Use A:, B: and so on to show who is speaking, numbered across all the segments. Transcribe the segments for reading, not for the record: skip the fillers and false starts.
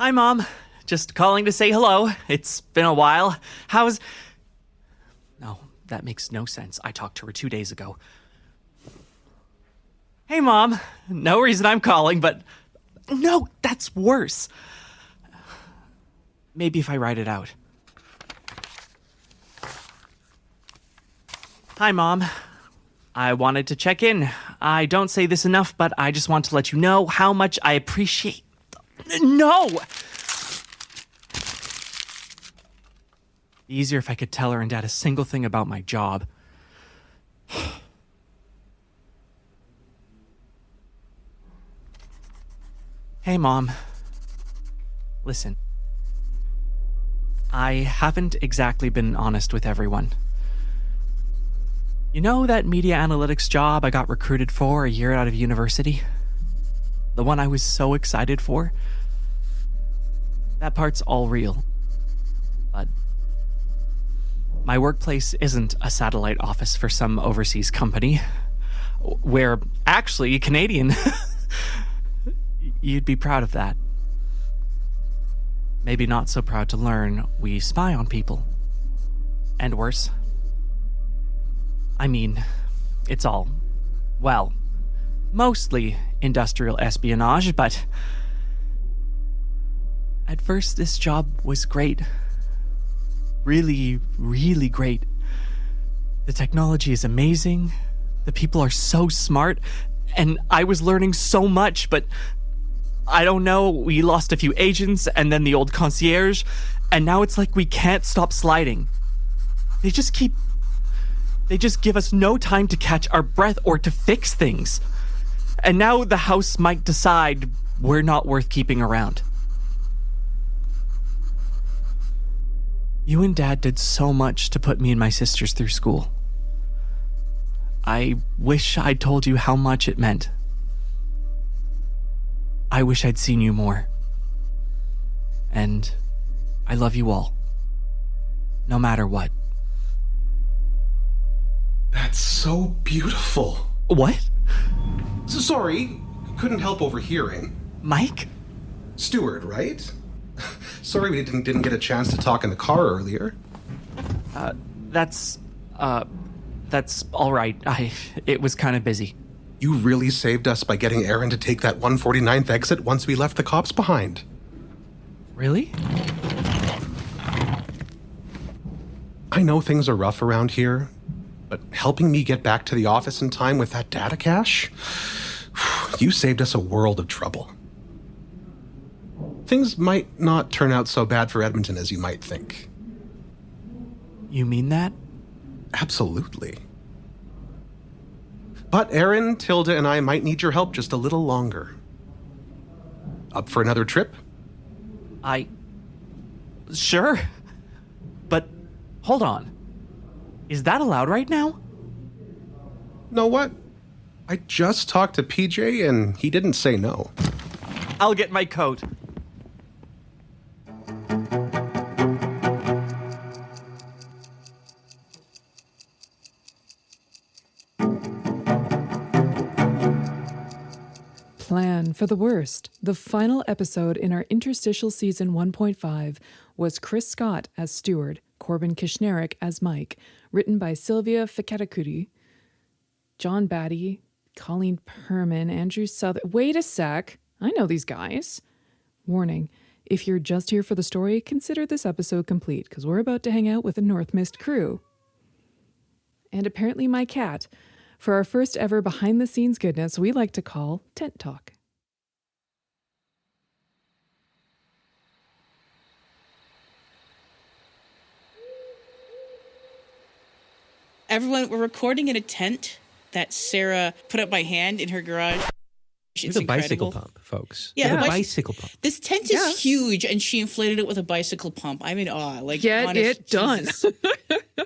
A: Hi, Mom. Just calling to say hello. It's been a while. No, that makes no sense. I talked to her 2 days ago. Hey, Mom. No reason I'm calling, but... No, that's worse. Maybe if I write it out. Hi, Mom. I wanted to check in. I don't say this enough, but I just want to let you know how much I appreciate... No! Easier if I could tell her and Dad a single thing about my job. Hey, Mom. Listen. I haven't exactly been honest with everyone. You know that media analytics job I got recruited for a year out of university? The one I was so excited for? That part's all real. But my workplace isn't a satellite office for some overseas company. We're actually Canadian. You'd be proud of that. Maybe not so proud to learn we spy on people. And worse. I mean, it's all, well, mostly industrial espionage, but at first this job was great. Really, really great. The technology is amazing. The people are so smart, and I was learning so much, but I don't know, we lost a few agents and then the old concierge, and now it's like we can't stop sliding. They just give us no time to catch our breath or to fix things. And now the house might decide we're not worth keeping around. You and Dad did so much to put me and my sisters through school. I wish I'd told you how much it meant. I wish I'd seen you more. And I love you all. No matter what.
B: That's so beautiful.
A: What?
B: Sorry, couldn't help overhearing.
A: Mike?
B: Steward, right? Sorry we didn't get a chance to talk in the car earlier.
A: That's all right. It was kind of busy.
B: You really saved us by getting Aaron to take that 149th exit once we left the cops behind.
A: Really?
B: I know things are rough around here, but helping me get back to the office in time with that data cache, you saved us a world of trouble. Things might not turn out so bad for Edmonton as you might think.
A: You mean that?
B: Absolutely. But Aaron, Tilda, and I might need your help just a little longer. Up for another trip?
A: Sure. But, hold on. Is that allowed right now?
B: Know what? I just talked to PJ and he didn't say no.
A: I'll get my coat.
C: Plan for the worst. The final episode in our interstitial season 1.5 was Chris Scott as Steward, Corben Kushneryk as Mike, written by Sylvia Feketekuty, John Battye, Colleen Perman, Andrew Sutherland. Wait a sec. I know these guys. Warning. If you're just here for the story, consider this episode complete, because we're about to hang out with the North Mist crew. And apparently my cat, for our first ever behind-the-scenes goodness we like to call Tent Talk.
D: Everyone, we're recording in a tent that Sarah put up by hand in her garage.
E: It's a bicycle pump, folks.
D: Yeah,
E: a bicycle pump.
D: This tent is huge, and she inflated it with a bicycle pump. I'm in awe. Like,
C: Get
D: honest,
C: it done.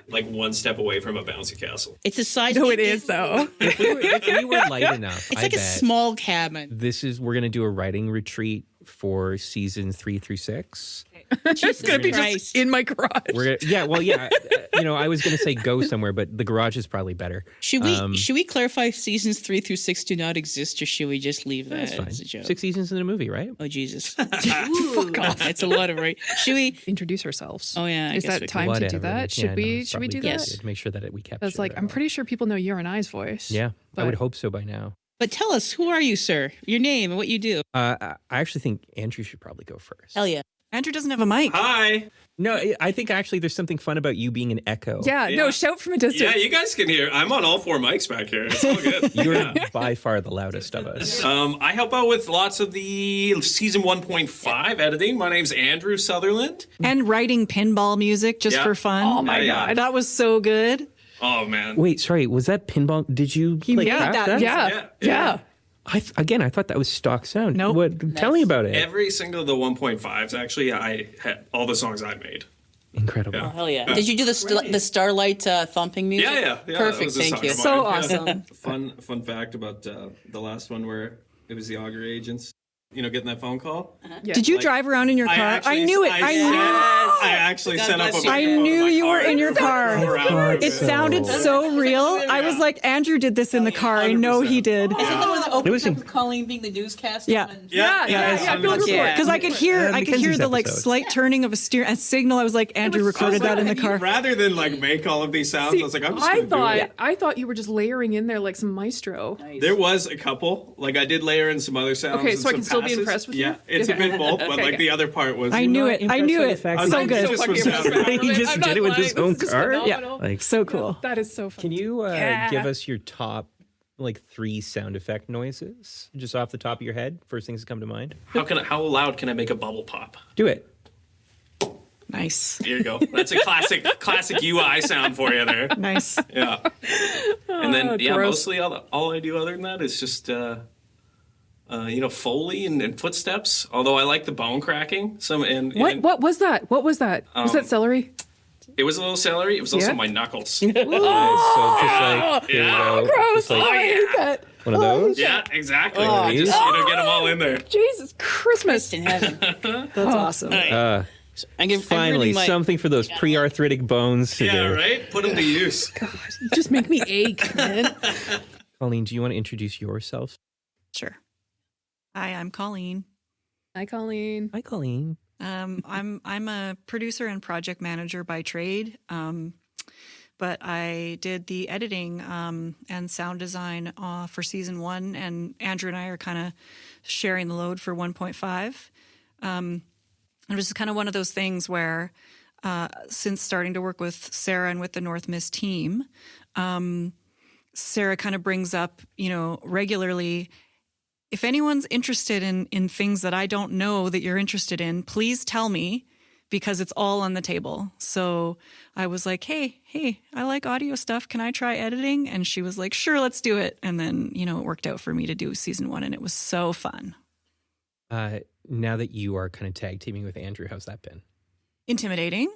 F: Like one step away from a bouncy castle.
D: It's a size.
C: No, it is though.
E: If we were light enough,
D: It's
E: I
D: like a
E: bet
D: small cabin.
E: we're going to do a writing retreat for seasons 3 through 6.
C: It's going to be just in my garage.
E: I was going to say go somewhere, but the garage is probably better.
D: Should we clarify seasons 3 through 6 do not exist, or should we just leave that as a joke?
E: 6 seasons in a movie, right?
D: Oh, Jesus. Fuck off. That's a lot of right. Should we
C: introduce ourselves?
D: Oh, yeah.
C: Is that time to do that? Should we do that?
D: Yes.
E: To make sure that we capture.
C: That's like, I'm pretty sure people know your and I's voice.
E: Yeah, I would hope so by now.
D: But tell us, who are you, sir? Your name and what you do.
E: I actually think Andrew should probably go first.
D: Hell yeah.
G: Andrew doesn't have a mic.
F: Hi.
E: No, I think actually there's something fun about you being an echo.
C: Yeah, no, shout from a distance.
F: Yeah, you guys can hear. I'm on all 4 mics back here. It's all good.
E: You're by far the loudest of us.
F: I help out with lots of the season 1.5 editing. My name's Andrew Sutherland.
G: And writing pinball music just for fun.
C: Oh my God.
G: That was so good.
F: Oh, man.
E: Wait, sorry, was that pinball? Did you
G: made
E: craft
G: that?
C: Yeah.
E: I thought that was stock sound.
G: Nope.
E: Tell me about it.
F: Every single of the 1.5s, actually, I had all the songs I made.
E: Incredible.
F: Yeah.
D: Oh, hell yeah. Did you do the Starlight thumping music?
F: Yeah.
D: Perfect, thank you.
G: So awesome.
F: Fun fact about the last one where it was the auger agents. Getting that phone call.
C: Yeah.
G: Did you drive around in your car? I knew it.
F: I actually set up a microphone
G: I knew you were in your
F: for
G: car.
F: 4 hours.
G: It sounded so real. I was like, Andrew did this in the car. I know he did.
D: Is it the one that
E: It was
D: opens up with Colleen being the newscaster?
G: Yeah.
F: Yeah.
G: Because I could hear
E: Mackenzie's
G: the like
E: episode.
G: slight turning of a signal. I was like, Andrew recorded that in the car.
F: Rather than make all of these sounds, I was like, I'm just gonna do it.
C: I thought you were just layering in there like some maestro.
F: There was a couple. I did layer in some other sounds.
C: Okay,
F: and
C: so I
F: some
C: can still be
F: passes.
C: impressed with you?
F: Yeah, it's a bit both, but
C: Okay.
F: the other part was.
G: I knew it. I knew it.
E: I
F: was
G: So
F: like,
G: good.
F: just
C: fucking
F: was
C: impressed
F: sound.
C: with
E: He
C: it.
E: just
C: I'm
E: did
C: not
E: it with
C: lying.
E: his own
C: This is
E: car?
C: phenomenal.
G: Yeah. So cool.
C: That is so fun.
E: Can you give us your top 3 sound effect noises just off the top of your head? First things that come to mind.
F: How loud can I make a bubble pop?
E: Do it.
G: Nice.
F: There you go. That's a classic UI sound for you there.
G: Nice.
F: Yeah. And then
C: gross.
F: mostly all I do other than that is just Foley and footsteps. Although I like the bone cracking.
C: What was that? What was that? Was that celery?
F: It was a little celery. It was also
C: Yeah?
F: my knuckles.
E: So just like here you go.
C: Gross.
E: Just like
C: I hate that.
E: one of those.
F: Yeah, exactly.
C: Oh,
F: Just get them all in there.
C: Jesus Christmas.
D: In heaven.
G: That's awesome.
E: Finally, something for those pre-arthritic bones to
F: Yeah,
E: do.
F: right? Put them to use.
C: You just make me ache, man.
E: Colleen, do you want to introduce yourself?
G: Sure. Hi, I'm Colleen.
C: Hi, Colleen.
E: Hi, Colleen.
G: I'm a producer and project manager by trade, but I did the editing and sound design for season 1, and Andrew and I are kind of sharing the load for 1.5. It was kind of one of those things where, since starting to work with Sarah and with the North Mist team, Sarah kind of brings up, regularly, if anyone's interested in things that I don't know that you're interested in, please tell me, because it's all on the table. So I was like, hey, I like audio stuff. Can I try editing? And she was like, sure, let's do it. And then, it worked out for me to do season 1, and it was so fun.
E: Now that you are kind of tag teaming with Andrew, how's that been?
G: Intimidating.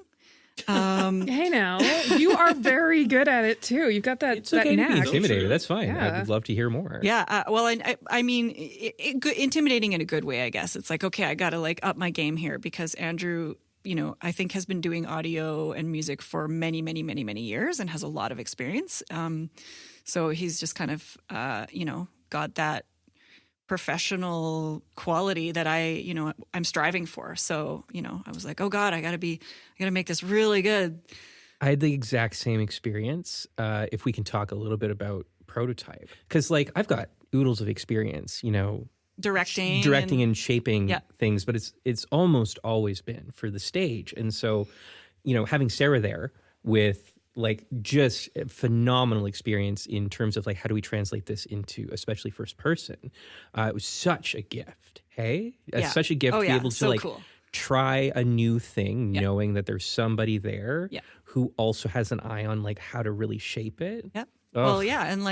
C: Hey, now you are very good at it too. You've got that
E: okay to be
C: knack.
E: intimidated. That's fine.
C: Yeah.
E: I'd love to hear more.
G: Yeah. Well, I mean, intimidating in a good way, I guess. It's like, okay, I got to up my game here, because Andrew, I think has been doing audio and music for many, many, many, many years and has a lot of experience. So he's just kind of, got that professional quality that I'm striving for. So, I was like, oh God, I gotta make this really good.
E: I had the exact same experience. If we can talk a little bit about Prototype, because I've got oodles of experience,
G: Directing
E: and shaping things, but it's almost always been for the stage. And so, having Sarah there with just a phenomenal experience in terms of how do we translate this into especially first person, it was such a gift. Such a gift to be able to
G: cool.
E: try a new thing, knowing that there's somebody there who also has an eye on how to really shape it.
G: Yep. Well, yeah. And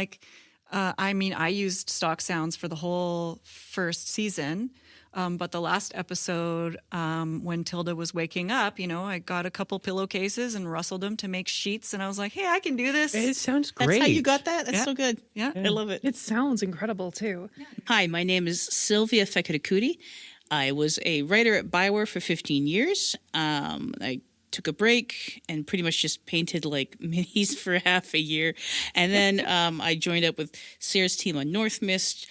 G: I used stock sounds for the whole first season. But the last episode, when Tilda was waking up, I got a couple pillowcases and rustled them to make sheets. And I was like, hey, I can do this.
E: It sounds great.
D: That's how you got that? That's so good.
G: Yeah.
D: I love it.
C: It sounds incredible too.
D: Hi, my name is Sylvia Feketekuty. I was a writer at BioWare for 15 years. I took a break and pretty much just painted like minis for half a year. And then I joined up with Sarah's team on North Mist.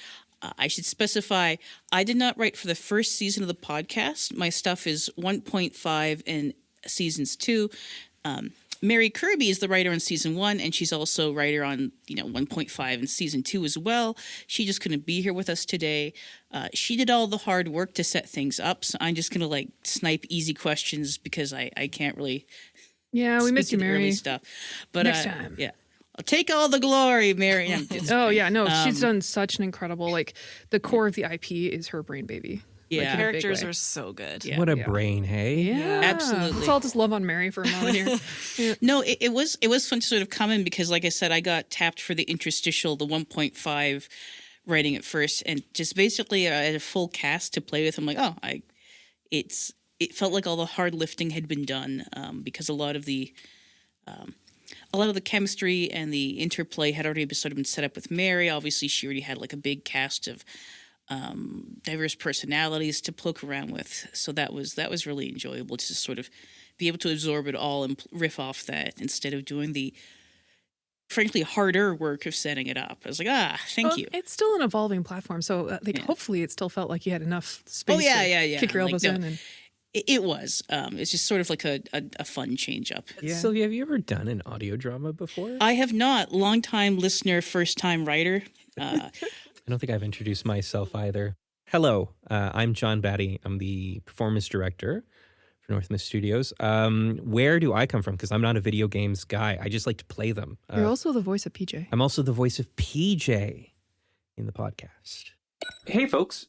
D: I should specify, I did not write for the first season of the podcast. My stuff is 1.5 and seasons 2. Mary Kirby is the writer on season 1, and she's also writer on 1.5 and season 2 as well. She just couldn't be here with us today. She did all the hard work to set things up, so I'm just gonna snipe easy questions because I can't really.
C: Yeah, we miss you,
D: the
C: Mary.
D: early stuff, but
C: Next time.
D: yeah. I'll take all the glory, Mary.
C: Oh yeah, no, she's done such an incredible. The core of the IP is her brain baby.
D: Yeah,
G: The characters are so good.
D: Yeah.
E: What a brain, hey?
C: Yeah,
D: Absolutely.
C: Let's all just love on Mary for a moment here. Yeah.
D: No, it was fun to sort of come in because, like I said, I got tapped for the interstitial, the 1.5 writing at first, and just basically I had a full cast to play with. I'm like, it felt like all the hard lifting had been done because a lot of the chemistry and the interplay had already been set up with Mary. Obviously, she already had a big cast of diverse personalities to poke around with, so that was really enjoyable to sort of be able to absorb it all and riff off that instead of doing the frankly harder work of setting it up. I was like, thank you.
C: It's still an evolving platform, so hopefully it still felt like you had enough space to kick your elbows in. And
D: it was. It's just sort of like a fun change up.
C: Yeah.
E: Sylvia, have you ever done an audio drama before?
D: I have not. Long-time listener, first-time writer.
E: I don't think I've introduced myself either. Hello, I'm John Battye. I'm the performance director for North Mist Studios. Where do I come from? Because I'm not a video games guy. I just like to play them.
C: You're also the voice of PJ.
E: I'm also the voice of PJ in the podcast. Hey, folks.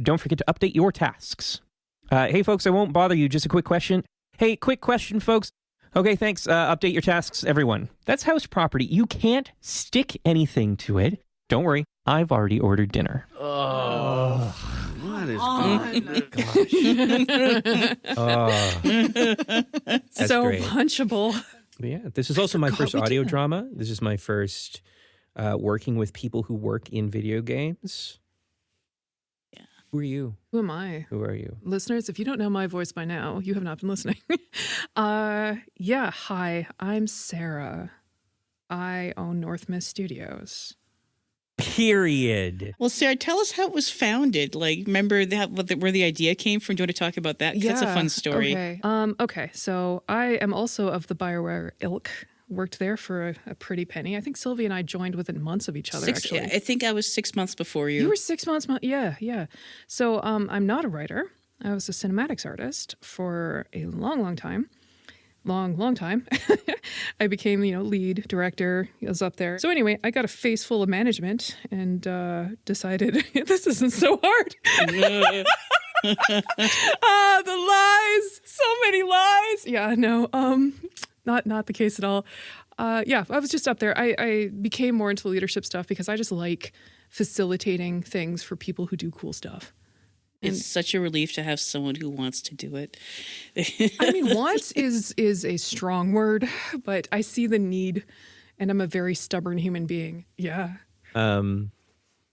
E: Don't forget to update your tasks. Hey, folks, I won't bother you. Just a quick question. Hey, quick question, folks. Okay, thanks. Update your tasks, everyone. That's house property. You can't stick anything to it. Don't worry, I've already ordered dinner.
H: Oh, what is
E: That's
C: so
E: great.
C: punchable.
E: Yeah, this is also my first audio drama. This is my first working with people who work in video games.
D: Yeah.
E: Who are you?
C: Who am I?
E: Who are you?
C: Listeners, if you don't know my voice by now, you have not been listening. Hi, I'm Sarah. I own North Mist Studios.
E: Period.
D: Well, Sarah, tell us how it was founded. Remember where the idea came from? Do you want to talk about that? 'Cause that's a fun story.
C: Okay. Okay. So I am also of the BioWare ilk. Worked there for a pretty penny. I think Sylvia and I joined within months of each other, actually.
D: I think I was 6 months before you.
C: You were 6 months. Yeah. So I'm not a writer. I was a cinematics artist for a long time. Long time. I became, lead director. I was up there. So anyway, I got a face full of management and decided this isn't so hard. The lies. So many lies. Yeah, no, not the case at all. I was just up there. I became more into leadership stuff because I just like facilitating things for people who do cool stuff.
D: It's such a relief to have someone who wants to do it.
C: I mean, want is a strong word, but I see the need, and I'm a very stubborn human being. Yeah.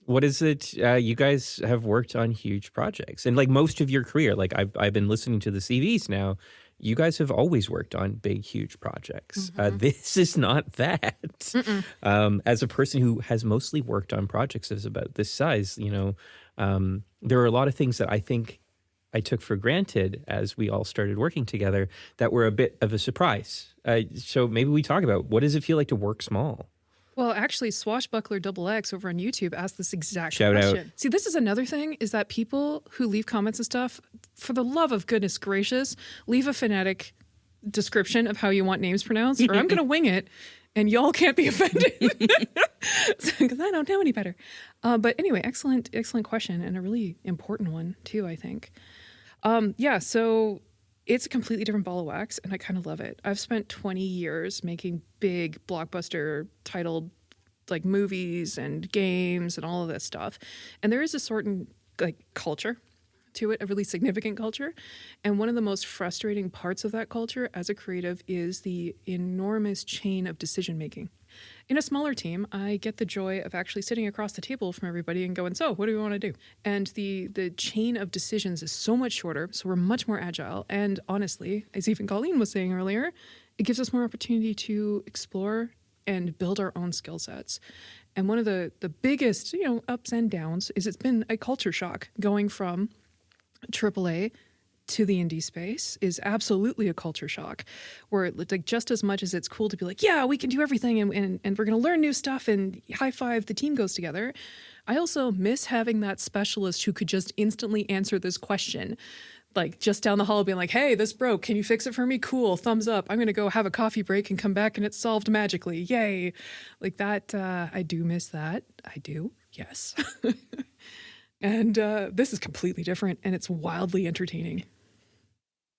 E: What is it? You guys have worked on huge projects, and most of your career, I've been listening to the CVs now. You guys have always worked on big, huge projects.
C: Mm-hmm.
E: This is not that. As a person who has mostly worked on projects that's about this size, there are a lot of things that I think I took for granted as we all started working together that were a bit of a surprise. So maybe we talk about what does it feel like to work small?
C: Well, actually, Swashbuckler XX over on YouTube asked this exact
E: Shout
C: question.
E: out.
C: See, this is another thing, is that people who leave comments and stuff, for the love of goodness gracious, leave a phonetic description of how you want names pronounced, or I'm going to wing it, and y'all can't be offended. Because I don't know any better. But anyway, excellent question, and a really important one, too, I think. So it's a completely different ball of wax, and I kind of love it. I've spent 20 years making big blockbuster titled movies and games and all of this stuff. And there is a certain culture to it, a really significant culture. And one of the most frustrating parts of that culture as a creative is the enormous chain of decision making. In a smaller team, I get the joy of actually sitting across the table from everybody and going, so what do we want to do? And the chain of decisions is so much shorter, so we're much more agile. And honestly, as even Colleen was saying earlier, it gives us more opportunity to explore and build our own skill sets. And one of the biggest, ups and downs is it's been a culture shock going from AAA to the indie space is absolutely a culture shock, where like just as much as it's cool to be like, yeah, we can do everything and we're going to learn new stuff and high five, the team goes together. I also miss having that specialist who could just instantly answer this question, like just down the hall being like, hey, this broke. Can you fix it for me? Cool. Thumbs up. I'm going to go have a coffee break and come back and it's solved magically. Yay. Like that. I do miss that. I do. Yes. And this is completely different and it's wildly entertaining.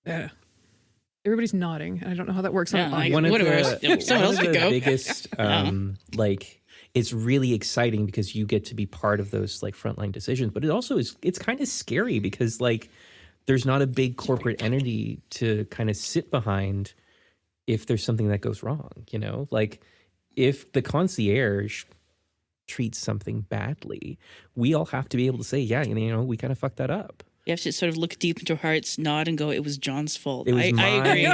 C: Yeah. Everybody's nodding. I don't know how that works.
D: Yeah,
C: on
E: One of the
D: go.
E: biggest, like, it's really exciting because you get to be part of those like frontline decisions, but it also it's kind of scary because like there's not a big corporate entity to kind of sit behind if there's something that goes wrong, like if the concierge treats something badly, we all have to be able to say, yeah, we kind of fucked that up.
D: You have to sort of look deep into our hearts, nod, and go, it was John's fault.
E: It was
D: I agree.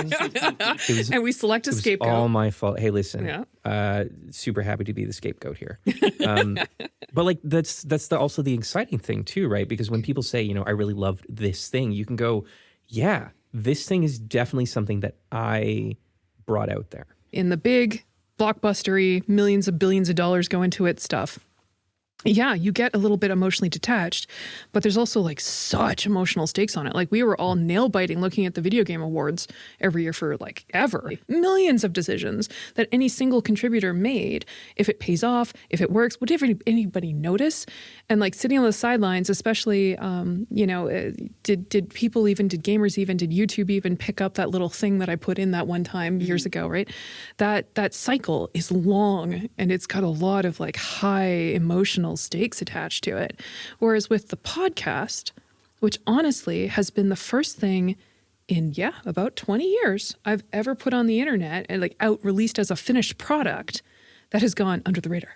C: And we select a scapegoat.
E: All my fault. Hey, listen, super happy to be the scapegoat here. But like that's also the exciting thing too, right? Because when people say, I really loved this thing, you can go, yeah, this thing is definitely something that I brought out there.
C: In the big blockbustery, millions of billions of dollars go into it stuff. Yeah, you get a little bit emotionally detached, but there's also like such emotional stakes on it. Like we were all nail biting looking at the video game awards every year for like ever. Millions of decisions that any single contributor made. If it pays off, if it works, would anybody notice? And like sitting on the sidelines, especially, did gamers even, did YouTube even pick up that little thing that I put in that one time years ago, right? That cycle is long and it's got a lot of like high emotional stakes attached to it. Whereas with the podcast, which honestly has been the first thing in, about 20 years I've ever put on the internet and like out released as a finished product that has gone under the radar.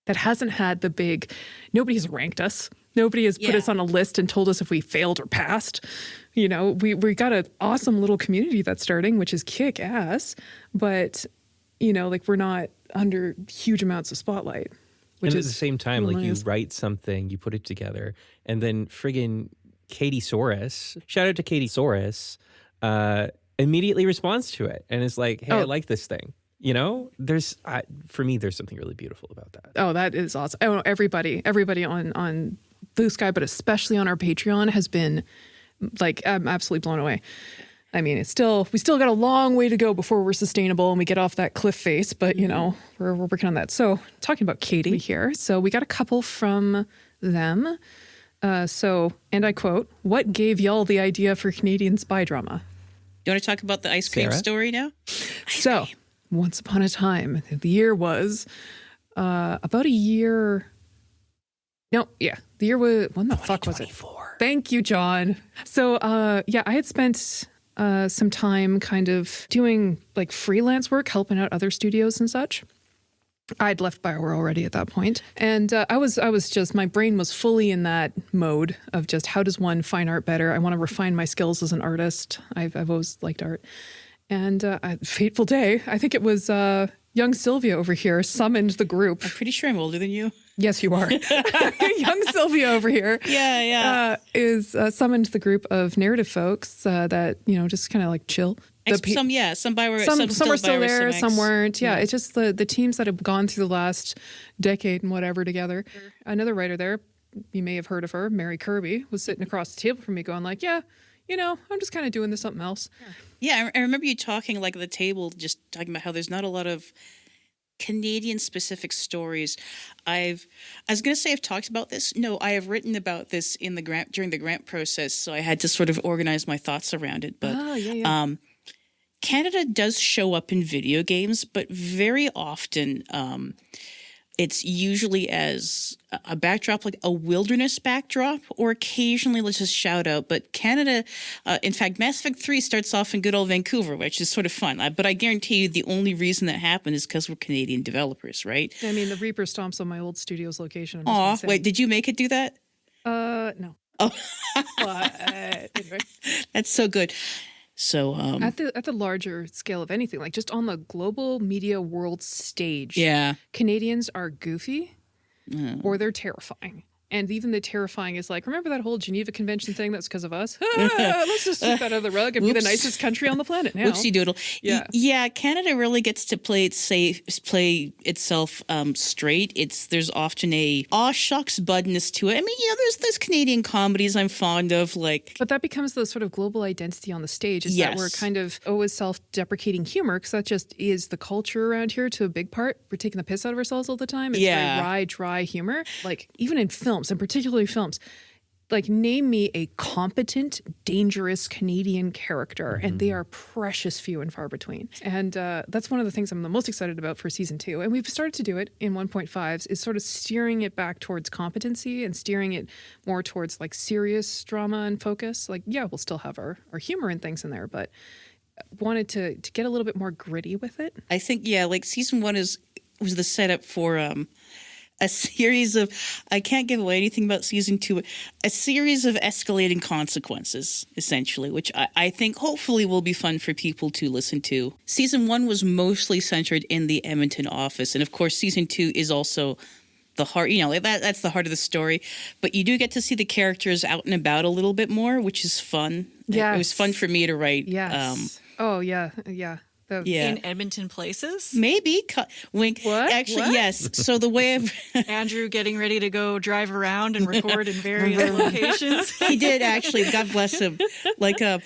C: That hasn't had the big, nobody has ranked us. Nobody has put us on a list and told us if we failed or passed. We got an awesome little community that's starting, which is kick ass, but we're not under huge amounts of spotlight.
E: And at the same time, like you write something, you put it together, and then friggin' Katie Soros, shout out to Katie Soros, immediately responds to it and is like, hey, I like this thing. For me, there's something really beautiful about that.
C: Oh, that is awesome. Oh, everybody on Blue Sky, but especially on our Patreon has been like, I'm absolutely blown away. I mean, we still got a long way to go before we're sustainable and we get off that cliff face, but we're working on that. So talking about Katie here. So we got a couple from them. And I quote, what gave y'all the idea for Canadian spy drama?
D: You want to talk about the ice cream story now?
C: Once upon a time, the year was about a year. No, yeah. The year was, when the fuck was it? Thank you, John. So, I had spent some time kind of doing like freelance work, helping out other studios and such. I'd left BioWare already at that point. And I was just, my brain was fully in that mode of just how does one fine art better? I want to refine my skills as an artist. I've always liked art. And a fateful day, I think it was young Sylvia over here summoned the group.
D: I'm pretty sure I'm older than you.
C: Yes, you are. Young Sylvia over here. Is summoned the group of narrative folks that, just kind of like chill.
D: Some BioWare,
C: some were still there, some weren't. Yeah, it's just the teams that have gone through the last decade and whatever together. Another writer there, you may have heard of her, Mary Kirby, was sitting across the table from me going like, I'm just kind of doing this something else.
D: Yeah, I remember you talking like at the table, just talking about how there's not a lot of Canadian-specific stories. I was going to say I've talked about this. No, I have written about this in the grant during the grant process, so I had to sort of organize my thoughts around it. But Canada does show up in video games, but very often it's usually as a backdrop, like a wilderness backdrop, or occasionally let's just shout out. But Canada, in fact, Mass Effect 3 starts off in good old Vancouver, which is sort of fun. But I guarantee you the only reason that happened is because we're Canadian developers, right?
C: I mean, the Reaper stomps on my old studio's location.
D: Aw, wait, did you make it do that?
C: No.
D: Oh,
C: But anyway.
D: That's so good. So
C: At the larger scale of anything, like just on the global media world stage,
D: yeah.
C: Canadians are goofy or they're terrifying. And even the terrifying is like, remember that whole Geneva Convention thing? That's because of us. Let's just sweep that under the rug and be the nicest country on the planet now.
D: Whoopsie doodle.
C: Yeah.
D: Yeah, Canada really gets to play itself straight. There's often a aw shucks buddness to it. I mean, there's Canadian comedies I'm fond of, like.
C: But that becomes the sort of global identity on the stage, is that we're kind of always self-deprecating humor, because that just is the culture around here to a big part. We're taking the piss out of ourselves all the time. It's very wry, dry humor. Like, even in films, and particularly films, like, name me a competent, dangerous Canadian character, and they are precious few and far between. And that's one of the things I'm the most excited about for season 2. And we've started to do it in 1.5s, is sort of steering it back towards competency and steering it more towards like serious drama and focus. Like, yeah, we'll still have our humor and things in there, but wanted to get a little bit more gritty with it.
D: I think, like season 1 was the setup for a series of, I can't give away anything about season 2, but a series of escalating consequences, essentially, which I think hopefully will be fun for people to listen to. Season 1 was mostly centered in the Edmonton office. And of course, season 2 is also the heart, that's the heart of the story. But you do get to see the characters out and about a little bit more, which is fun.
C: Yes.
D: It was fun for me to write.
C: Yes. Yeah.
G: In Edmonton places?
D: Maybe. Wink.
C: What?
D: Actually,
C: What?
D: yes. So the way I've...
G: Andrew getting ready to go drive around and record in various locations.
D: He did, actually. God bless him.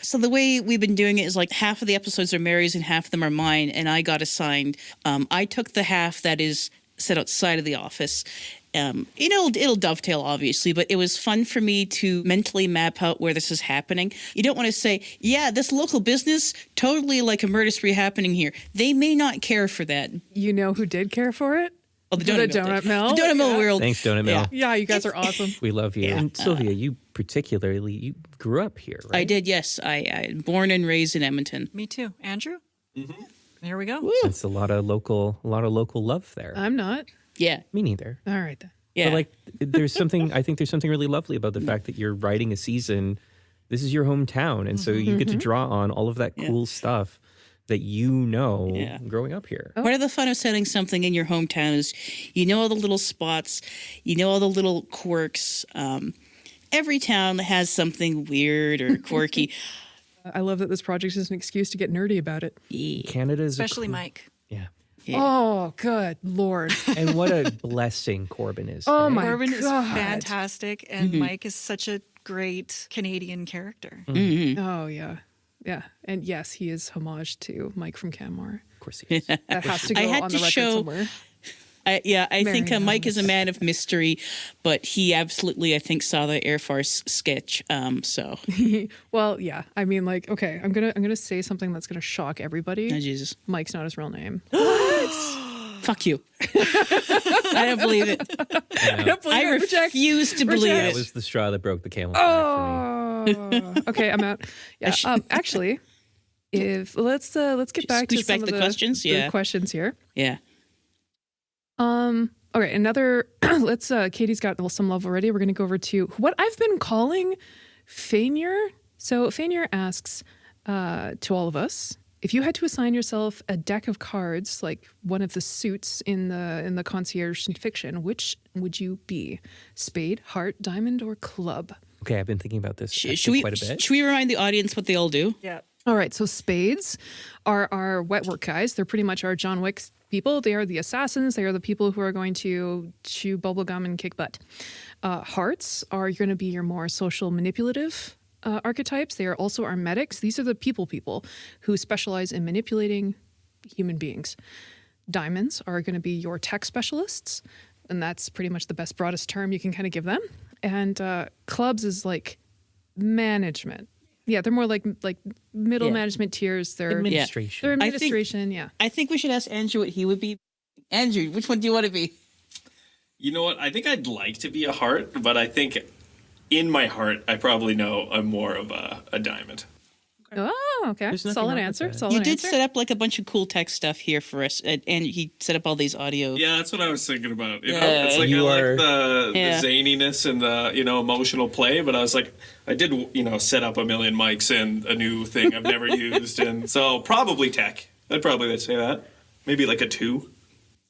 D: So the way we've been doing it is like half of the episodes are Mary's and half of them are mine, and I got assigned. I took the half that is set outside of the office. It'll dovetail, obviously, but it was fun for me to mentally map out where this is happening. You don't want to say, yeah, this local business, totally like a murder spree happening here. They may not care for that.
C: You know who did care for it?
D: Oh, the Donut Mill.
C: The
D: Donut Mill world.
E: Thanks, Donut Mill.
C: Yeah, you guys are awesome.
E: We love you.
D: Yeah.
E: And Sylvia, you grew up here, right?
D: I did, yes. I born and raised in Edmonton.
G: Me too. Andrew? Mm-hmm. There we go.
D: Woo.
E: It's a lot of local love there.
C: I'm not.
D: Yeah.
E: Me neither.
C: All right, then.
D: Yeah.
E: But I think there's something really lovely about the fact that you're writing a season. This is your hometown. And so you get to draw on all of that cool stuff that growing up here.
D: Part of the fun of setting something in your hometown is all the little spots, all the little quirks. Every town has something weird or quirky.
C: I love that this project is an excuse to get nerdy about it.
E: Canada's
G: Especially Mike.
E: Yeah.
D: Yeah.
C: Oh, good Lord.
E: And what a blessing Corben is.
C: Oh,
E: right?
C: my
G: Corben is
C: God.
G: fantastic, and Mike is such a great Canadian character.
D: Mm-hmm.
C: Oh, yeah. Yeah. And yes, he is homage to Mike from Canmore.
E: Of course he is.
C: That has to go
D: I had
C: on
D: to
C: the record
D: show-
C: somewhere.
D: I think
C: Very
D: Mike is a
C: nice.
D: man of mystery, but he absolutely, I think, saw the Air Force sketch. So,
C: Well, yeah. I mean, like, okay, I'm gonna say something that's gonna shock everybody.
D: oh, Jesus.
C: Mike's not his real name.
D: Fuck you. I don't believe it. I refuse to believe
E: That
D: it.
E: was the straw that broke the camel's back for me.
C: Oh, okay, I'm out. Yeah. Actually, let's get back to
D: Scooch
C: some
D: back
C: of
D: the questions?
C: the
D: Yeah.
C: questions here.
D: Yeah.
C: Okay, another. Let's. Katie's got some love already. We're going to go over to what I've been calling Fainier. So Fainier asks to all of us, if you had to assign yourself a deck of cards, like one of the suits in the concierge fiction, which would you be? Spade, heart, diamond, or club?
E: Okay, I've been thinking about this quite a bit.
D: Should we remind the audience what they all do?
G: Yeah.
C: All right, so spades are our wet work guys. They're pretty much our John Wick people. They are the assassins. They are the people who are going to chew bubblegum and kick butt. Hearts are going to be your more social manipulative archetypes. They are also our medics. These are the people who specialize in manipulating human beings. Diamonds are going to be your tech specialists, and that's pretty much the best, broadest term you can kind of give them. And clubs is like management. Yeah, they're more like middle management tiers. They're
E: Administration.
C: They're administration, yeah.
D: I think we should ask Andrew what he would be. Andrew, which one do you want to be?
F: You know what? I think I'd like to be a heart, but I think in my heart, I probably know I'm more of a diamond.
C: Oh, okay.
E: There's nothing
C: Solid
E: wrong with
C: answer.
E: that.
C: Solid
D: You did
C: answer.
D: set up like a bunch of cool tech stuff here for us, and he set up all these audio.
F: Yeah, that's what I was thinking about. You know,
D: Yeah,
F: it's like
E: you
F: I
E: are-
F: like the
D: Yeah.
F: zaniness and the emotional play, but I was like, I did set up a million mics and a new thing I've never used, and so probably tech. I'd probably say that. Maybe like a 2.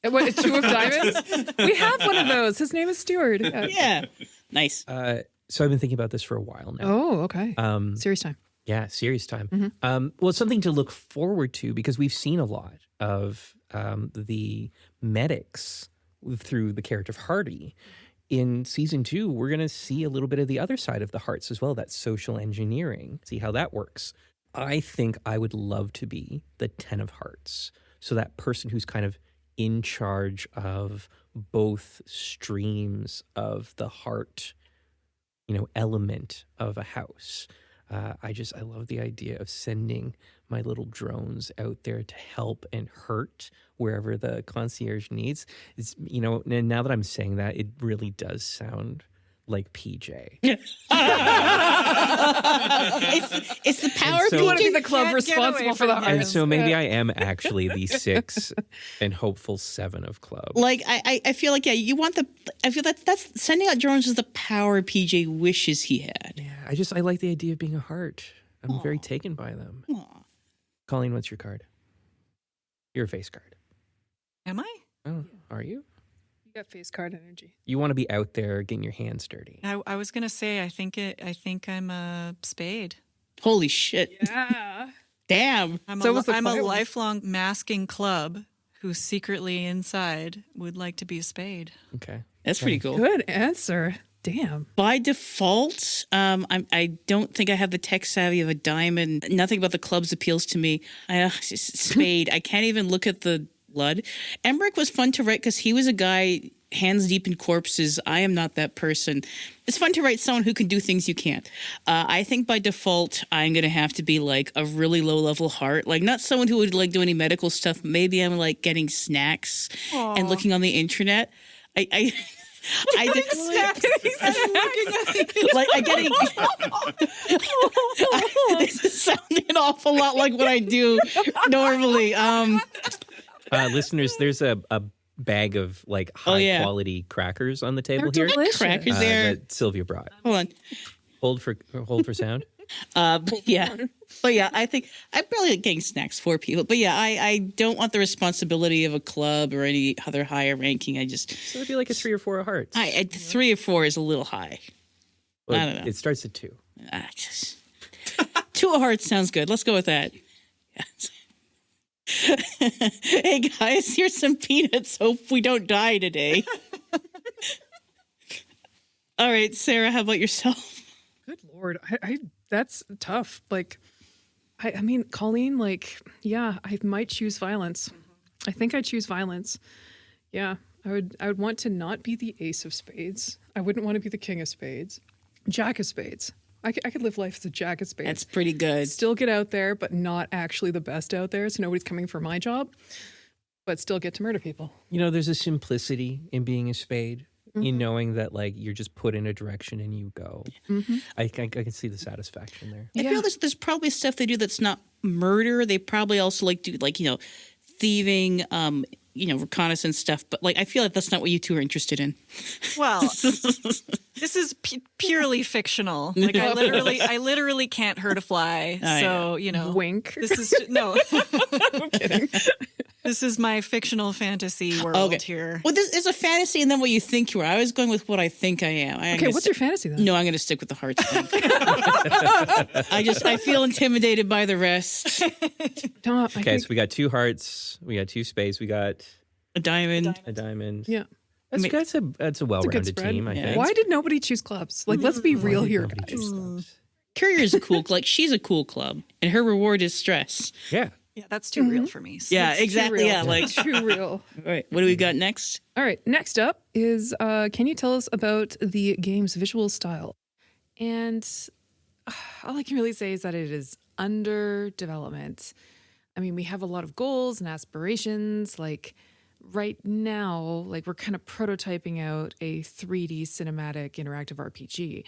C: What, a 2 of diamonds? We have one of those. His name is Steward.
D: Yeah, nice.
E: So I've been thinking about this for a while now.
C: Oh, okay. Serious time.
E: Yeah, serious time. Well, it's something to look forward to because we've seen a lot of the medics through the character of Hardy. In season 2, we're going to see a little bit of the other side of the hearts as well, that social engineering, see how that works. I think I would love to be the 10 of hearts. So that person who's kind of in charge of both streams of the heart, element of a house. I love the idea of sending my little drones out there to help and hurt wherever the concierge needs. It's, and now that I'm saying that, it really does sound like PJ.
D: It's the power
E: And so-
D: of
C: You want to be
D: PJ.
C: the club
G: Can't get
C: responsible
G: away
C: for the
G: from
C: hearts.
E: And so maybe I am actually the 6 and hopeful 7 of club.
D: Like I feel like you want I feel that's sending out drones is the power PJ wishes he had.
E: Yeah, I like the idea of being a heart. I'm very taken by them.
D: Aw.
E: Colleen, what's your card? You're a face card.
G: Am I?
E: Oh, are you?
C: You got face card energy.
E: You want to be out there getting your hands dirty.
G: I was gonna say I think I'm a spade.
D: Holy shit!
C: Yeah.
D: Damn.
G: I'm
C: So
G: a,
C: was the
G: I'm a
C: quiet one.
G: lifelong masking club who secretly inside would like to be a spade.
E: Okay.
D: That's pretty cool.
C: Good answer. Damn.
D: By default, I don't think I have the tech savvy of a diamond. Nothing about the clubs appeals to me. Spade. I can't even look at the blood. Emmerich was fun to write because he was a guy hands deep in corpses. I am not that person. It's fun to write someone who can do things you can't. I think by default, I'm going to have to be like a really low level heart. Like not someone who would like do any medical stuff. Maybe I'm like getting snacks and looking on the internet. I getting. This is sounding an awful lot like what I do normally.
E: Listeners, there's a bag of like high quality crackers on the table
C: They're
E: here
C: delicious.
D: Crackers there.
E: that Sylvia brought.
D: Hold on.
E: Hold for sound.
D: But yeah, I think I'm probably getting snacks for people. But yeah, I don't want the responsibility of a club or any other higher ranking. I just
E: So it'd be like a 3 or 4 of hearts.
D: 3 or 4 is a little high.
E: Well,
D: I don't know.
E: It starts at 2.
D: 2 of hearts sounds good. Let's go with that. Hey guys, here's some peanuts. Hope we don't die today. All right, Sarah, how about yourself?
C: Good Lord. I that's tough. Like, I mean, Colleen, like, yeah, I might choose violence. I think I'd choose violence. Yeah, I would want to not be the ace of spades. I wouldn't want to be the king of spades. Jack of spades. I could live life as a jack of spades.
D: That's pretty good.
C: Still get out there, but not actually the best out there. So nobody's coming for my job, but still get to murder people.
E: There's a simplicity in being a spade, in knowing that like you're just put in a direction and you go. I can see the satisfaction there.
D: I feel there's probably stuff they do that's not murder. They probably also like do like, thieving, reconnaissance stuff. But like, I feel like that's not what you two are interested in.
G: Well, this is purely fictional. Like I literally can't hurt a fly. So,
C: Wink.
G: this is no. I'm kidding. This is my fictional fantasy world here.
D: Well, this is a fantasy and then what you think you are. I was going with what I think I am.
C: Okay, what's your fantasy then?
D: No, I'm going to stick with the hearts thing. I feel intimidated by the rest.
E: Okay, so we got 2 hearts, we got 2 spades, we got
D: A diamond.
E: a diamond.
C: Yeah.
E: That's a well-rounded
C: spread.
E: team, I
D: Yeah.
E: think.
C: Why did nobody choose clubs? Like, let's be real here,
E: Nobody
C: guys.
E: choose clubs.
D: Courier is a cool, like she's a cool club, and her reward is stress.
E: Yeah.
G: Yeah, that's too real for me. So
D: Yeah,
C: Too
D: exactly.
C: real.
D: Yeah, like
C: Too real.
D: all right. What do we got next?
C: All right, next up is can you tell us about the game's visual style? And all I can really say is that it is under development. I mean, we have a lot of goals and aspirations, like right now, like we're kind of prototyping out a 3D cinematic interactive RPG.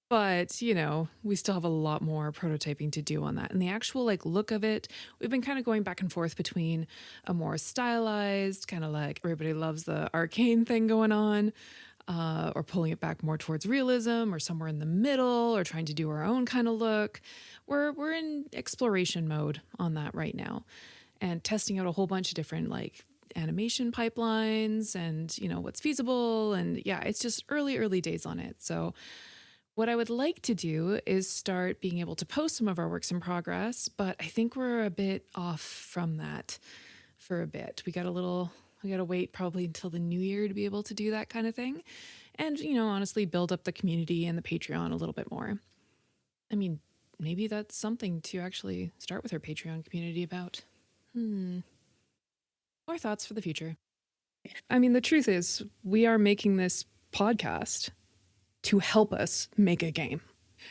C: But, you know, we still have a lot more prototyping to do on that. And the actual like look of it, we've been kind of going back and forth between a more stylized, kind of like everybody loves the arcane thing going on, or pulling it back more towards realism, or somewhere in the middle, or trying to do our own kind of look. We're in exploration mode on that right now, and testing out a whole bunch of different like animation pipelines and, you know, what's feasible. And yeah, it's just early days on it. So what I would like to do is start being able to post some of our works in progress, but I think we're a bit off from that for a bit. We got to wait probably until the new year to be able to do that kind of thing. And, you know, honestly, build up the community and the Patreon a little bit more. I mean, maybe that's something to actually start with our Patreon community about. More thoughts for the future. I mean, the truth is, we are making this podcast to help us make a game.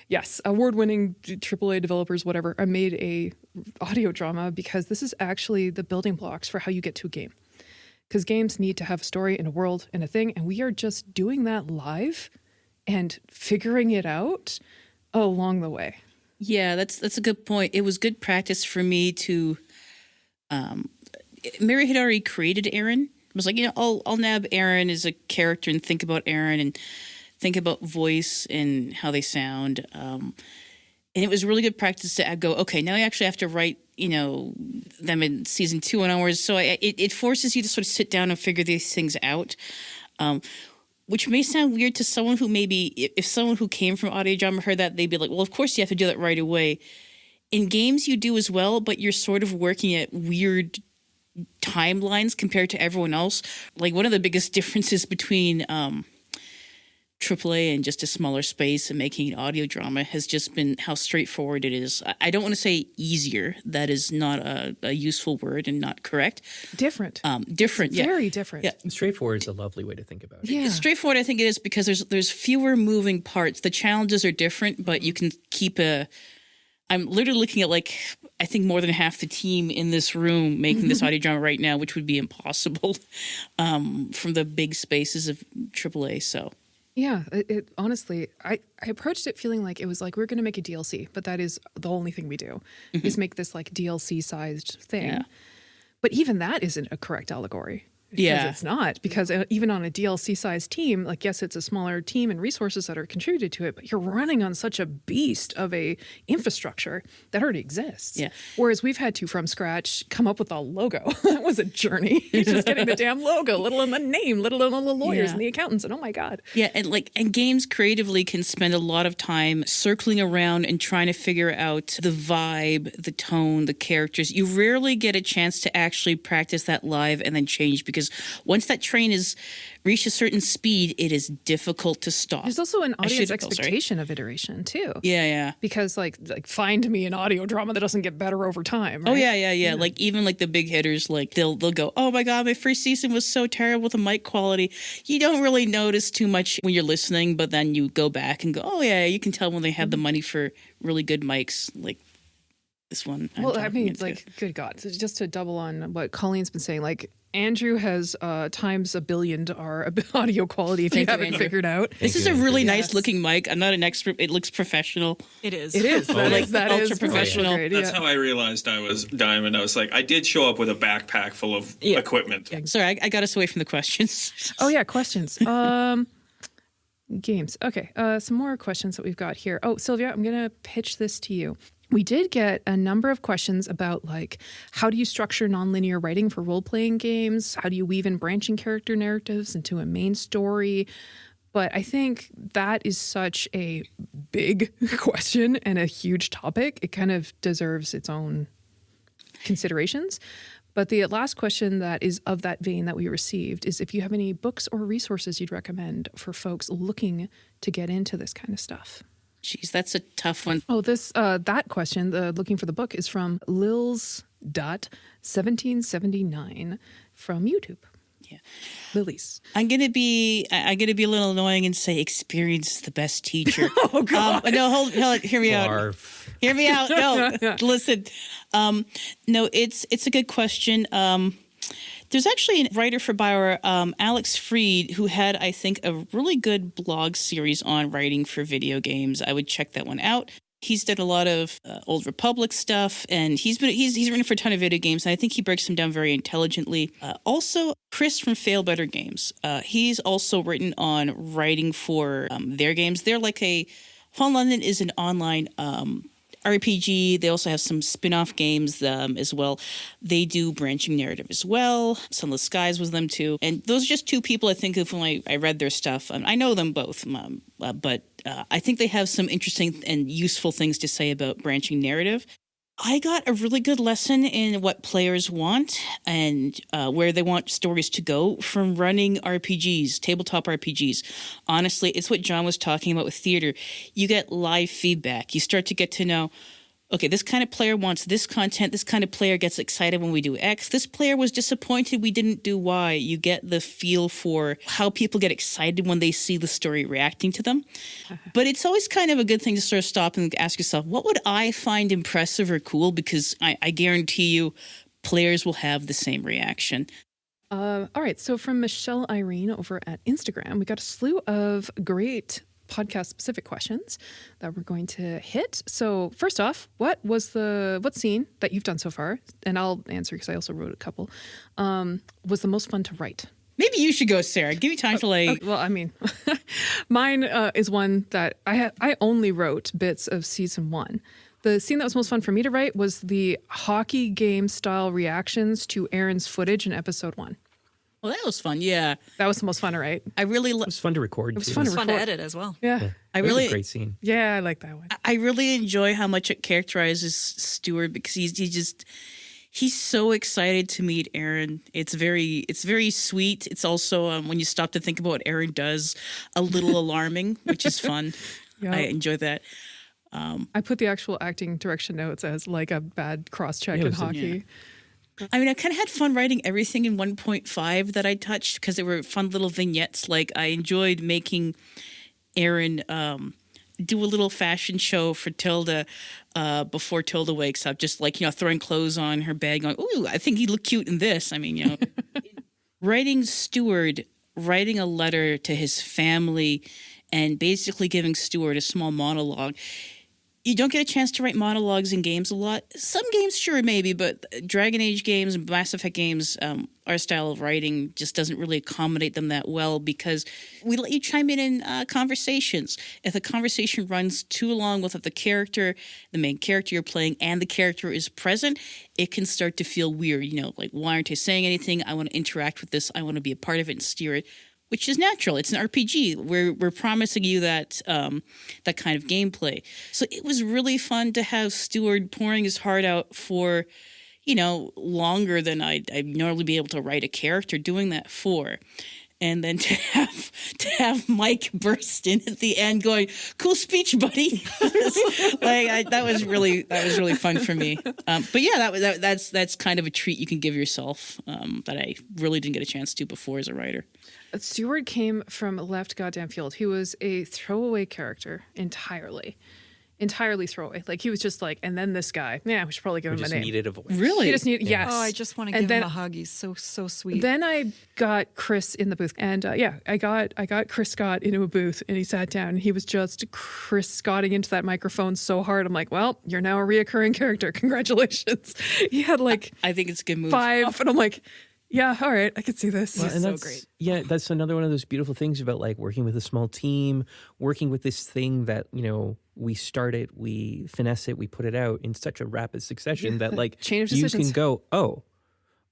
C: Yes, award-winning AAA developers, whatever, I made a audio drama because this is actually the building blocks for how you get to a game. Because games need to have a story and a world and a thing, and we are just doing that live and figuring it out along the way.
D: Yeah, that's a good point. It was good practice for me to. Mary had already created Aaron. I was like, you know, I'll nab Aaron as a character and think about Aaron and think about voice and how they sound. And it was really good practice to go, okay, now I actually have to write, you know, them in season 2 hours. So it forces you to sort of sit down and figure these things out, which may sound weird to someone who maybe, if someone who came from audio drama heard that, they'd be like, well, of course you have to do that right away. In games you do as well, but you're sort of working at weird timelines compared to everyone else. Like one of the biggest differences between AAA and just a smaller space and making an audio drama has just been how straightforward it is. I don't want to say easier. That is not a useful word and not correct.
C: Different.
D: Different, yeah.
C: Very different.
D: Yeah.
E: Straightforward is a lovely way to think about it.
C: Yeah.
D: Straightforward, I think it is because there's fewer moving parts. The challenges are different, but you can keep I'm literally looking at like, I think more than half the team in this room making this audio drama right now, which would be impossible from the big spaces of AAA, so...
C: Yeah, it honestly, I approached it feeling like it was like we're going to make a DLC, but that is the only thing we do is make this like DLC-sized thing.
D: Yeah.
C: But even that isn't a correct allegory. Because it's not. Because even on a DLC-sized team, like, yes, it's a smaller team and resources that are contributed to it, but you're running on such a beast of a infrastructure that already exists.
D: Yeah.
C: Whereas we've had to, from scratch, come up with a logo. That was a journey. Just getting the damn logo, little in the name, little in the lawyers and the accountants, and oh my God.
D: Yeah, and games creatively can spend a lot of time circling around and trying to figure out the vibe, the tone, the characters. You rarely get a chance to actually practice that live and then change, because once that train is reached a certain speed, it is difficult to stop.
C: There's also an audience expectation of iteration too.
D: Yeah.
C: Because like find me an audio drama that doesn't get better over time. Right?
D: Oh yeah. Like even like the big hitters, like they'll go, oh my God, my first season was so terrible with the mic quality. You don't really notice too much when you're listening, but then you go back and go, oh yeah, you can tell when they have the money for really good mics, like this one.
C: Well, I mean, it's like, good God. So just to double on what Colleen's been saying, like Andrew has times a billion our audio quality if you haven't figured out.
D: This is a really nice looking mic. I'm not an expert. It looks professional.
G: It is.
C: It is. That
D: ultra
C: is
D: professional.
C: Great,
F: That's how I realized I was Diamond. I was like, I did show up with a backpack full of equipment.
D: Yeah. Sorry, I got us away from the questions.
C: Oh yeah, questions. Games. Okay, some more questions that we've got here. Oh, Sylvia, I'm going to pitch this to you. We did get a number of questions about, like, how do you structure nonlinear writing for role-playing games? How do you weave in branching character narratives into a main story? But I think that is such a big question and a huge topic. It kind of deserves its own considerations. But the last question that is of that vein that we received is if you have any books or resources you'd recommend for folks looking to get into this kind of stuff.
D: Jeez, that's a tough one.
C: Oh, that question, the looking for the book, is from Lils.1779 from YouTube.
D: Yeah,
C: Lilies.
D: I'm gonna be a little annoying and say experience is the best teacher.
C: Oh God!
D: No, hold, hear me out. Hear me out. No, listen. No, it's a good question. There's actually a writer for BioWare, Alex Freed, who had, I think, a really good blog series on writing for video games. I would check that one out. He's done a lot of Old Republic stuff, and he's written for a ton of video games, and I think he breaks them down very intelligently. Also, Chris from Fail Better Games. He's also written on writing for their games. They're like Fallen London is an online RPG. They also have some spin-off games as well. They do branching narrative as well. Sunless Skies was them too. And those are just two people I think of when I read their stuff. I know them both, but I think they have some interesting and useful things to say about branching narrative. I got a really good lesson in what players want and where they want stories to go from running RPGs, tabletop RPGs. Honestly, it's what John was talking about with theater. You get live feedback. You start to get to know, okay, this kind of player wants this content. This kind of player gets excited when we do X. This player was disappointed we didn't do Y. You get the feel for how people get excited when they see the story reacting to them. But it's always kind of a good thing to sort of stop and ask yourself, what would I find impressive or cool? Because I guarantee you players will have the same reaction.
C: All right. So from Michelle Irene over at Instagram, we got a slew of great podcast-specific questions that we're going to hit. So first off, what scene that you've done so far, and I'll answer because I also wrote a couple, was the most fun to write?
D: Maybe you should go, Sarah. Give me time to
C: well, I mean, mine is one that I only wrote bits of season 1. The scene that was most fun for me to write was the hockey game style reactions to Aaron's footage in episode 1.
D: Well, that was fun. Yeah,
C: that was the most fun to write.
D: I really.
E: It was fun to record.
C: It was
E: too.
C: fun.
G: It was fun to edit as well.
C: Yeah.
E: It was a great scene.
C: Yeah, I like that one.
D: I really enjoy how much it characterizes Steward because he's so excited to meet Aaron. It's very sweet. It's also when you stop to think about what Aaron does, a little alarming, which is fun. Yep. I enjoy that.
C: I put the actual acting direction notes as like a bad cross check in hockey.
D: Yeah. I mean, I kind of had fun writing everything in 1.5 that I touched because they were fun little vignettes. Like I enjoyed making Aaron do a little fashion show for Tilda before Tilda wakes up, just like, throwing clothes on her bed, going, ooh, I think he'd look cute in this. I mean, writing Steward, writing a letter to his family and basically giving Steward a small monologue. You don't get a chance to write monologues in games a lot. Some games, sure, maybe, but Dragon Age games and Mass Effect games, our style of writing just doesn't really accommodate them that well because we let you chime in conversations. If the conversation runs too long with the main character you're playing, and the character is present, it can start to feel weird. Like, why aren't I saying anything? I want to interact with this. I want to be a part of it and steer it. Which is natural. It's an RPG. We're promising you that that kind of gameplay. So it was really fun to have Steward pouring his heart out for, longer than I'd normally be able to write a character doing that for. And then to have Mike burst in at the end going, "Cool speech, buddy!" that was really fun for me. But yeah, that's kind of a treat you can give yourself that I really didn't get a chance to before as a writer.
C: Steward came from left goddamn field. He was a throwaway character entirely throwaway. Like he was just like, and then this guy. Yeah, we should probably give him a name.
E: Needed a voice.
C: Really? He just needed, yes.
G: Oh, I just want to give him a hug. He's so sweet.
C: Then I got Chris in the booth, and I got Chris Scott into a booth, and he sat down. And he was just Chris Scotting into that microphone so hard. I'm like, well, you're now a reoccurring character. Congratulations. He had like,
D: I think it's a good move.
C: 5, and I'm like, yeah, all right, I could see this.
E: Well, and
C: so
E: that's
C: great.
E: Yeah, that's another one of those beautiful things about like working with a small team, working with this thing that, we start it, we finesse it, we put it out in such a rapid succession that like
C: chain of
E: you
C: decisions.
E: can go,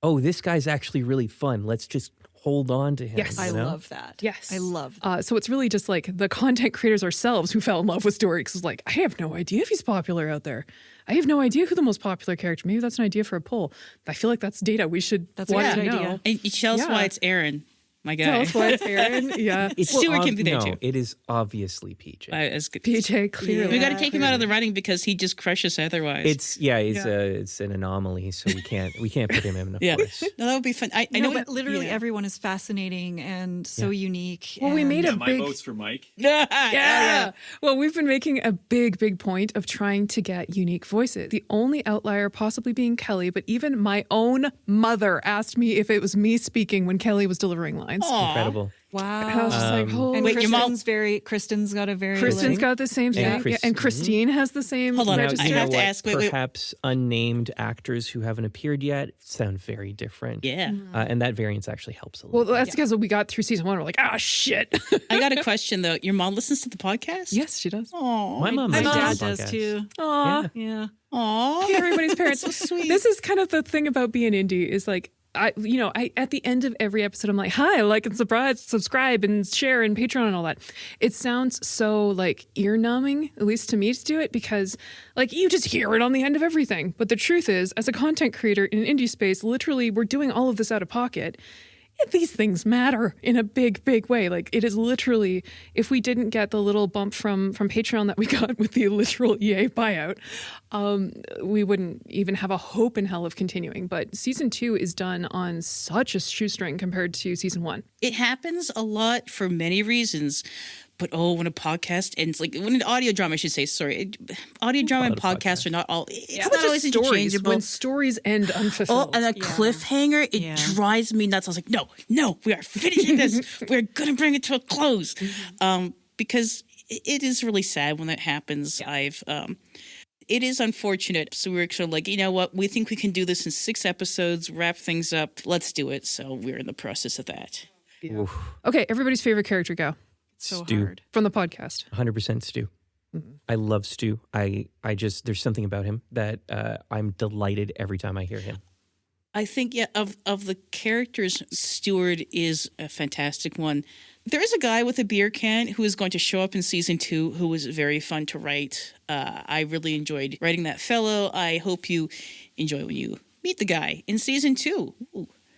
E: oh, this guy's actually really fun. Let's just hold on to him.
C: Yes.
G: I love that.
C: Yes.
G: I love that.
C: So it's really just like the content creators ourselves who fell in love with Steward because it's like, I have no idea if he's popular out there. I have no idea who the most popular character. Maybe that's an idea for a poll. I feel like that's data we should
G: That's a
C: want
G: good
C: to know.
G: idea.
D: And you tell us why it's Aaron. my guy.
C: Tell us why it's Aaron. Yeah.
D: Steward can be there
E: no,
D: too.
E: It is obviously PJ.
D: That's good.
C: PJ, clearly.
D: We got to take him out of the running because he just crushes otherwise.
E: It's an anomaly, so we can't put him in the force.
D: No, that would be fun. I know,
G: but literally everyone is fascinating and so unique.
C: Well, we made a
F: my
C: big...
F: vote's for Mike.
C: Yeah. Well, we've been making a big point of trying to get unique voices. The only outlier possibly being Kelly, but even my own mother asked me if it was me speaking when Kelly was delivering lines.
E: Incredible.
G: Wow.
C: I was just like, holy
G: And
D: Wait, your mom-
G: Kristen's got a very
C: Kristen's got the same thing. And Christine has the same
D: Hold on,
C: register.
D: I have to ask. Wait.
E: Perhaps unnamed actors who haven't appeared yet sound very different.
D: Yeah.
E: And that variance actually helps a little.
C: Well, that's because we got through season 1. We're like, shit.
D: I got a question though. Your mom listens to the podcast?
C: Yes, she does.
D: Oh,
E: My mom
G: My
E: listens
G: dad
E: to
G: does
E: podcasts.
G: too.
C: Aw.
G: Yeah.
D: Aw.
C: Everybody's parents.
D: So sweet.
C: This is kind of the thing about being indie is like, I at the end of every episode, I'm like, hi, like and subscribe and share and Patreon and all that. It sounds so like ear numbing, at least to me to do it, because like you just hear it on the end of everything. But the truth is, as a content creator in indie space, literally we're doing all of this out of pocket. These things matter in a big way. Like it is literally, if we didn't get the little bump from Patreon that we got with the literal EA buyout, we wouldn't even have a hope in hell of continuing. But season 2 is done on such a shoestring compared to season 1.
D: It happens a lot for many reasons. But when a podcast ends, like when an audio drama, I should say, audio drama and podcasts are not all. It's not always interchangeable.
C: When stories end unfulfilled.
D: And a cliffhanger, it drives me nuts. I was like, no, we are finishing this. We're gonna bring it to a close, because it is really sad when that happens. It is unfortunate. So we're sort of like, you know what? We think we can do this in 6 episodes, wrap things up. Let's do it. So we're in the process of that.
C: Yeah. Okay, everybody's favorite character, go.
G: So
E: Stu.
G: hard.
C: From the podcast.
E: 100% Stu. I love Stu. I just, there's something about him that I'm delighted every time I hear him.
D: I think, of the characters, Steward is a fantastic one. There is a guy with a beer can who is going to show up in season 2 who was very fun to write. I really enjoyed writing that fellow. I hope you enjoy when you meet the guy in season 2.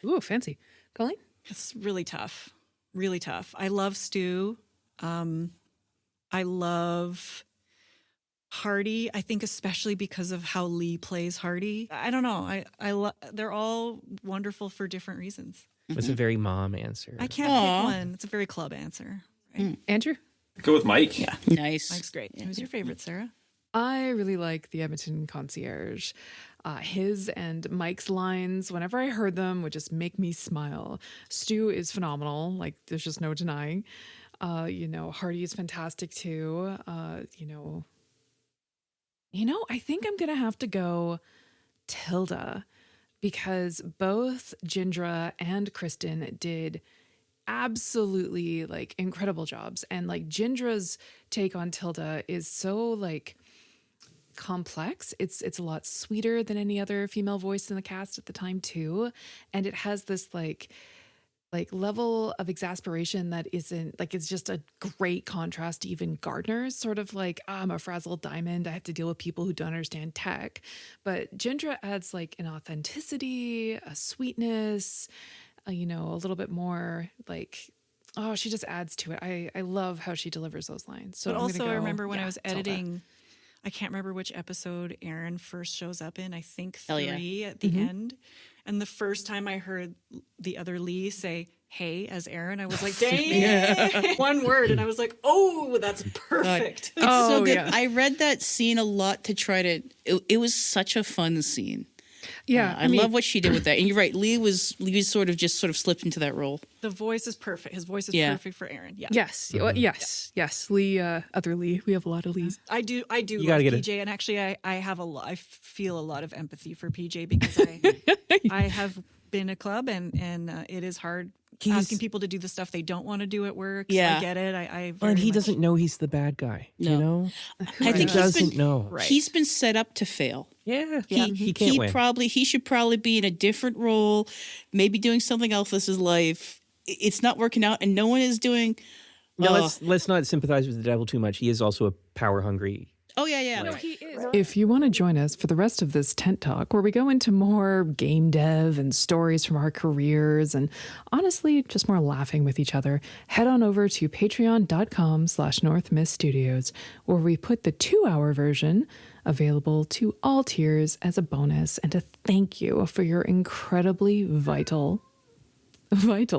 C: Ooh, fancy. Colleen?
G: It's really tough. Really tough. I love Stu. I love Hardy. I think especially because of how Lee plays Hardy. I don't know. They're all wonderful for different reasons.
E: It's a very mom answer.
G: I can't pick one. It's a very club answer. Right?
C: Andrew?
F: Go with Mike.
G: Yeah.
D: Nice.
G: Mike's great. Who's your favorite, Sarah?
C: I really like the Edmonton concierge. His and Mike's lines, whenever I heard them, would just make me smile. Stu is phenomenal. Like, there's just no denying. Hardy is fantastic too. I think I'm going to have to go Tilda, because both Jindra and Kristen did absolutely like incredible jobs. And like Jindra's take on Tilda is so like complex. It's a lot sweeter than any other female voice in the cast at the time too. And it has this like level of exasperation that isn't like, it's just a great contrast to even Gardner's sort of like, I'm a frazzled diamond. I have to deal with people who don't understand tech. But Jindra adds like an authenticity, a sweetness, a little bit more like, she just adds to it. I love how she delivers those lines. So
G: but
C: I'm
G: also
C: gonna go,
G: I remember when I was
C: Tilda.
G: editing, I can't remember which episode Aaron first shows up in. I think 3
D: Hell yeah.
G: at the end. And the first time I heard the other Lee say, hey, as Aaron, I was like, dang, one word. And I was like, oh, that's perfect.
D: It's so good.
C: Yeah.
D: I read that scene a lot to try to. It was such a fun scene.
C: Yeah,
D: I love what she did with that. And you're right, Lee sort of slipped into that role.
G: The voice is perfect. His voice is perfect for Aaron. Yeah.
C: Yes. Yes. Lee, other Lee. We have a lot of Lees.
G: I do
E: You
G: love
E: gotta get
G: PJ, and actually I feel a lot of empathy for PJ because I have been a club and it is hard asking people to do the stuff they don't want to do at work.
D: Yeah.
G: So I get it.
E: And he doesn't know he's the bad guy.
D: No.
E: You know?
D: I think
E: he doesn't know.
G: Right.
D: He's been set up to fail.
E: Yeah. He can't win.
D: He should probably be in a different role, maybe doing something else with his life. It's not working out, and no one is doing.
E: Now let's not sympathize with the devil too much. He is also a power hungry
D: Oh, yeah.
G: No, he is.
C: If you want to join us for the rest of this tent talk, where we go into more game dev and stories from our careers and honestly, just more laughing with each other, head on over to patreon.com/NorthMistStudios, where we put the 2-hour version available to all tiers as a bonus and a thank you for your incredibly vital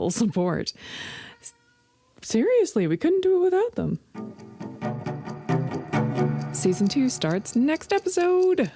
C: support. Seriously, we couldn't do it without them. Season 2 starts next episode.